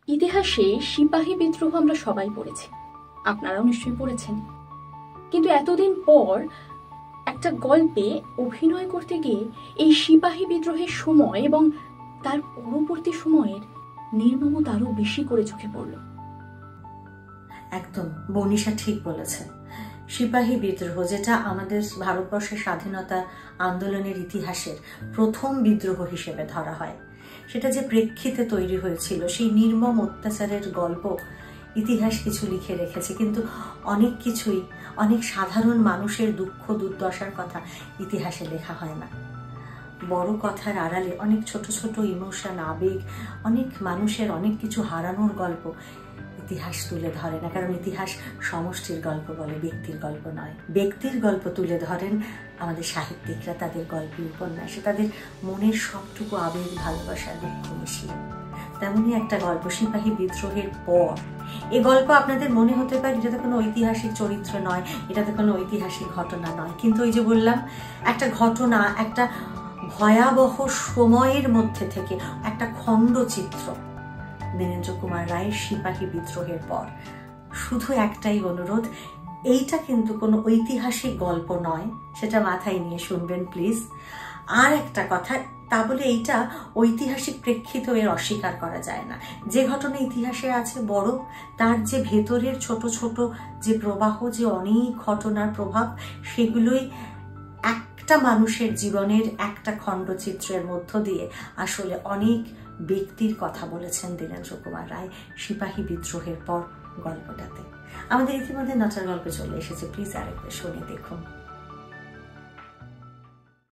ইতিহাসে সিপাহী বিদ্রোহ আমরা সবাই পড়েছি, আপনারাও নিশ্চয়ই পড়েছেন। কিন্তু এতদিন পর একটা গল্পে অভিনয় করতে গিয়ে এই সিপাহী বিদ্রোহের সময় এবং তার পরবর্তী সময়ের নির্মমতা আরো বেশি করে চোখে পড়ল। একদম বনিশা ঠিক বলেছেন। সিপাহী বিদ্রোহ, যেটা আমাদের ভারতবর্ষের স্বাধীনতা আন্দোলনের ইতিহাসের প্রথম বিদ্রোহ হিসেবে ধরা হয়, সেটা যে প্রেক্ষিতে তৈরি হয়েছিল, সেই নির্মম অত্যাচারের গল্প ইতিহাস কিছু লিখে রেখেছে, কিন্তু অনেক কিছুই, অনেক সাধারণ মানুষের দুঃখ দুর্দশার কথা ইতিহাসে লেখা হয় না। বড় কথার আড়ালে অনেক ছোট ছোট ইমোশন, আবেগ, অনেক মানুষের অনেক কিছু হারানোর গল্প ইতিহাস তুলে ধরে না। কারণ ইতিহাস সমষ্টির গল্প বলে, ব্যক্তির গল্প নয়। ব্যক্তির গল্প তুলে ধরেন আমাদের সাহিত্যিকরা তাদের গল্পে, উপন্যাসে, তাদের মনের সবটুকু আবেগ, ভালোবাসা, দুঃখ মিশিয়ে। তেমনই একটা গল্প সিপাহী বিদ্রোহের পর। এই গল্প আপনাদের মনে হতে পারে এটাতে কোনো ঐতিহাসিক চরিত্র নয়, এটাতে কোনো ঐতিহাসিক ঘটনা নয়, কিন্তু ওই যে বললাম, একটা ঘটনা, একটা ভয়াবহ সময়ের মধ্যে থেকে একটা খণ্ডচিত্র। দীনেন্দ্র কুমার রায়ের সিপাহী বিদ্রোহের পর শুধু একটাই অনুরোধ, এইটা কিন্তু কোনো ঐতিহাসিক গল্প নয়, সেটা মাথায় নিয়ে শুনবেন প্লিজ। আর একটা কথা, তা বলে এইটা ঐতিহাসিক প্রেক্ষিত এর অস্বীকার করা যায় না। যে ঘটনা ইতিহাসে আছে বড়, তার যে ভেতরের ছোট ছোট যে প্রবাহ, যে অনেক ঘটনার প্রভাব, সেগুলোই একটা মানুষের জীবনের একটা খণ্ডচিত্রের মধ্য দিয়ে আসলে অনেক ব্যক্তির কথা বলেছেন দীনেন্দ্র কুমার রায় সিপাহী বিদ্রোহের পর গল্পটাতে। আমাদের ইতিমধ্যে নাচার গল্পে চলে এসেছে, প্লিজ আরেকবার শুনে দেখুন।